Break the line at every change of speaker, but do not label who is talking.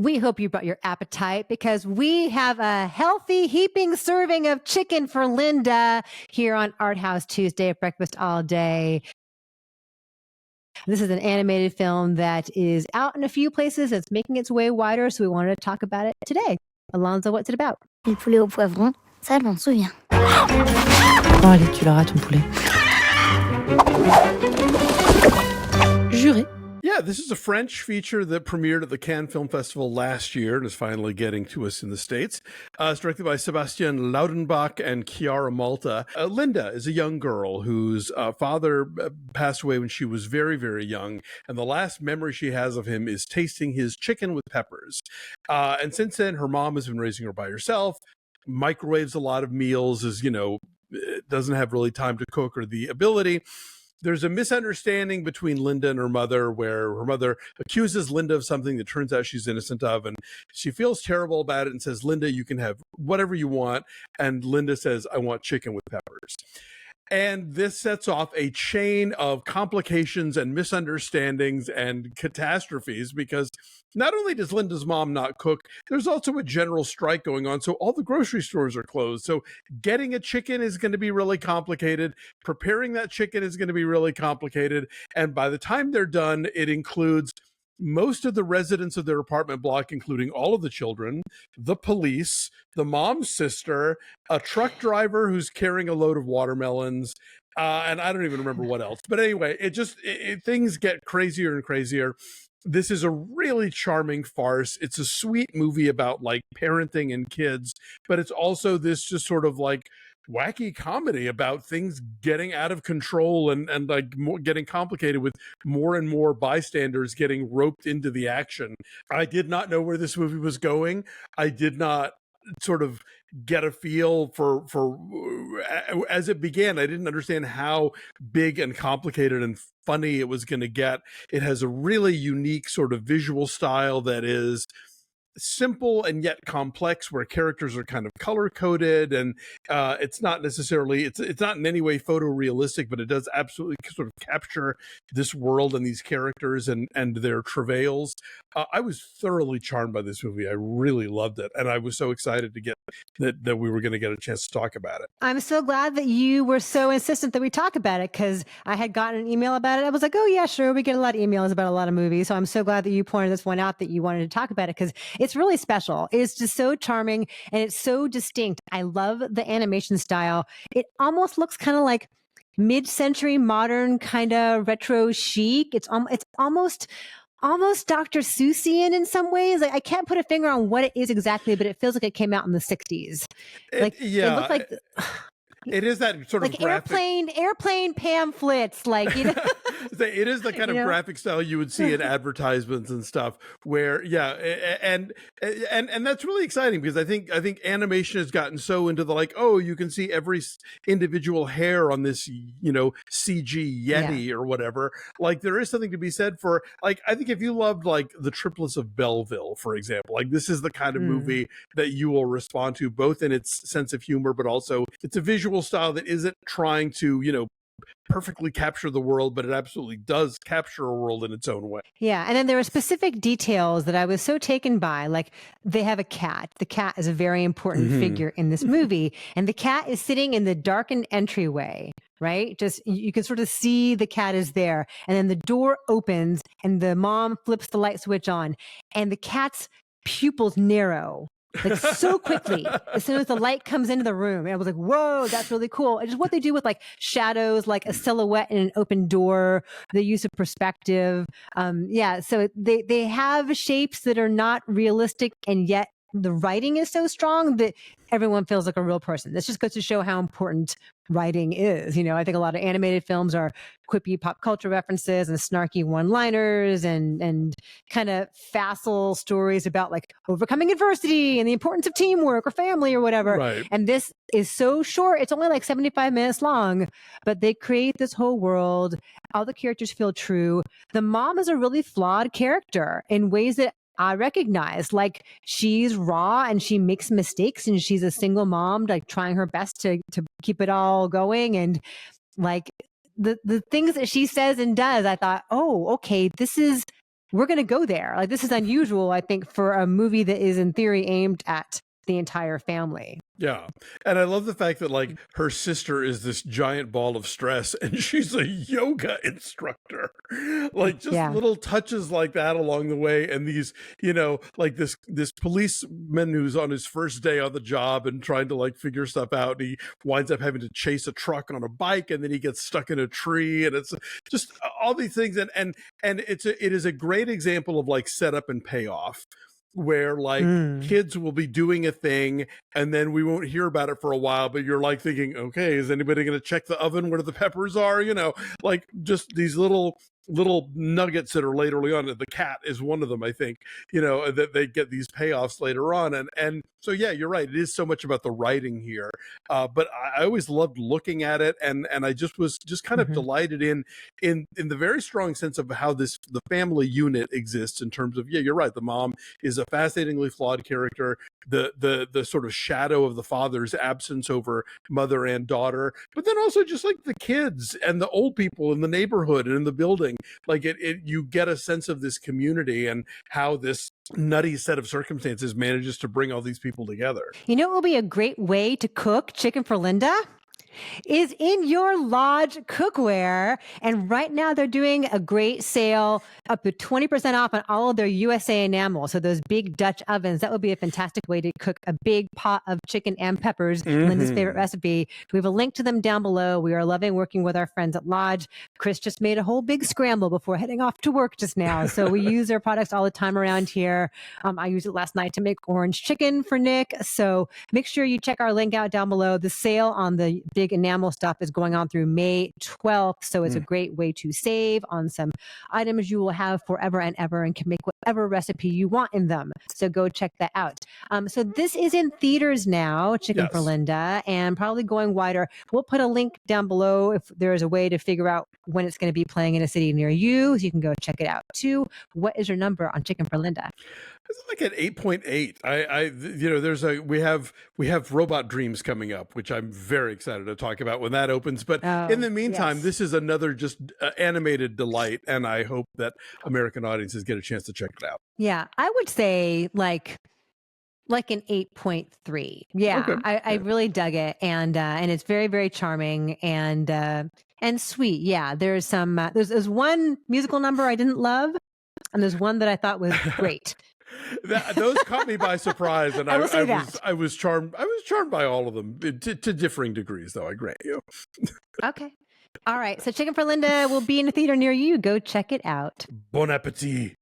We hope you brought your appetite because we have a healthy heaping serving of chicken for Linda here on Art House Tuesday at Breakfast All Day. This is an animated film that is out in a few places. It's making its way wider, so we wanted to talk about it today. Alonzo, what's it about?
Le poulet au poivron, ça je m'en souviens.
Bon, allez, tu l'auras ton poulet. Juré.
Yeah, this is a French feature that premiered at the Cannes Film Festival last year and is finally getting to us in the States. It's directed by Sebastian Laudenbach and Chiara Malta. Linda is a young girl whose father passed away when she was very, very young, and the last memory she has of him is tasting his chicken with peppers. And since then, her mom has been raising her by herself, microwaves a lot of meals, doesn't have really time to cook or the ability. There's a misunderstanding between Linda and her mother where her mother accuses Linda of something that turns out she's innocent of, and she feels terrible about it and says, Linda, you can have whatever you want. And Linda says, I want chicken with peppers. And this sets off a chain of complications and misunderstandings and catastrophes because not only does Linda's mom not cook, there's also a general strike going on. So all the grocery stores are closed. So getting a chicken is going to be really complicated. Preparing that chicken is going to be really complicated. And by the time they're done, it includes most of the residents of their apartment block, including all of the children, the police, the mom's sister, a truck driver who's carrying a load of watermelons, and I don't even remember what else. But anyway, things get crazier and crazier. This is a really charming farce. It's a sweet movie about like parenting and kids, but it's also this just sort of like wacky comedy about things getting out of control and like getting complicated with more and more bystanders getting roped into the action. I did not know where this movie was going. I did not sort of get a feel for as it began. I didn't understand how big and complicated and funny it was going to get. It has a really unique sort of visual style that is simple and yet complex, where characters are kind of color coded, and it's not necessarily it's not in any way photorealistic, but it does absolutely sort of capture this world and these characters and their travails. I was thoroughly charmed by this movie. I really loved it, and I was so excited to get that we were going to get a chance to talk about it.
I'm so glad that you were so insistent that we talk about it, because I had gotten an email about it. I was like, oh yeah, sure. We get a lot of emails about a lot of movies. So I'm so glad that you pointed this one out, that you wanted to talk about it, because it's really special. It's just so charming and it's so distinct. I love the animation style. It almost looks kind of like mid-century modern kind of retro chic. It's almost Dr. Seussian in some ways. Like, I can't put a finger on what it is exactly, but it feels like it came out in the 60s. Like,
yeah,
it looked like
it is that sort
like
of graphic,
airplane pamphlets, like, you know.
It is the kind of graphic style you would see in advertisements and stuff, where and that's really exciting, because I think animation has gotten so into the like, oh, you can see every individual hair on this CG Yeti or whatever. Like, there is something to be said for, like, I think if you loved like The Triplets of Belleville, for example, like, this is the kind of movie that you will respond to, both in its sense of humor, but also it's a visual style that isn't trying to perfectly capture the world, but it absolutely does capture a world in its own way.
Yeah. And then there are specific details that I was so taken by. Like, they have a cat. The cat is a very important figure in this movie. And the cat is sitting in the darkened entryway, right? Just, you can sort of see the cat is there. And then the door opens and the mom flips the light switch on, and the cat's pupils narrow. Like, so quickly, as soon as the light comes into the room. And I was like, whoa, that's really cool. And just what they do with like shadows, like a silhouette in an open door, the use of perspective. So they have shapes that are not realistic, and yet the writing is so strong that everyone feels like a real person. This just goes to show how important writing is. I think a lot of animated films are quippy pop culture references and snarky one-liners and kind of facile stories about like overcoming adversity and the importance of teamwork or family or whatever.
Right.
And this is so short. It's only like 75 minutes long, but they create this whole world. All the characters feel true. The mom is a really flawed character in ways that I recognize. Like, she's raw and she makes mistakes, and she's a single mom, like trying her best to keep it all going. And like the things that she says and does, I thought, oh, okay, this is we're going to go there. Like, this is unusual, I think, for a movie that is in theory aimed at the entire family.
Yeah. And I love the fact that like her sister is this giant ball of stress and she's a yoga instructor. Like just little touches like that along the way. And these, like this policeman who's on his first day on the job and trying to like figure stuff out. And he winds up having to chase a truck on a bike and then he gets stuck in a tree. And it's just all these things. And it is a great example of like setup and payoff, where like kids will be doing a thing and then we won't hear about it for a while, but you're like thinking, okay, is anybody going to check the oven where the peppers are? Like just these little nuggets that are later on. The cat is one of them, I think, that they get these payoffs later on. And so, yeah, you're right. It is so much about the writing here. But I always loved looking at it. And I just was kind of delighted in the very strong sense of how the family unit exists in terms of, yeah, you're right. The mom is a fascinatingly flawed character. The sort of shadow of the father's absence over mother and daughter, but then also just like the kids and the old people in the neighborhood and in the building. Like you get a sense of this community and how this nutty set of circumstances manages to bring all these people together.
It will be a great way to cook chicken for Linda is in your Lodge cookware. And right now they're doing a great sale, up to 20% off on all of their USA enamel. So those big Dutch ovens, that would be a fantastic way to cook a big pot of chicken and peppers, Linda's favorite recipe. We have a link to them down below. We are loving working with our friends at Lodge. Chris just made a whole big scramble before heading off to work just now. So we use their products all the time around here. I used it last night to make orange chicken for Nick. So make sure you check our link out down below. The sale on the big enamel stuff is going on through May 12th. So it's a great way to save on some items you will have forever and ever and can make whatever recipe you want in them. So go check that out. So this is in theaters now, Chicken for Linda, and probably going wider. We'll put a link down below if there is a way to figure out when it's going to be playing in a city near you, so you can go check it out too. What is your number on Chicken for Linda?
It's like at 8.8. We have Robot Dreams coming up, which I'm very excited to talk about when that opens. But in the meantime, this is another just animated delight, and I hope that American audiences get a chance to check it out.
Yeah, I would say like an 8.3. Yeah, okay. I really dug it, and it's very, very charming and sweet. Yeah, there's some there's one musical number I didn't love, and there's one that I thought was great.
Those caught me by surprise, and I was charmed. I was charmed by all of them to differing degrees, though. I grant you.
Okay. All right. So Chicken for Linda will be in a theater near you. Go check it out.
Bon appetit.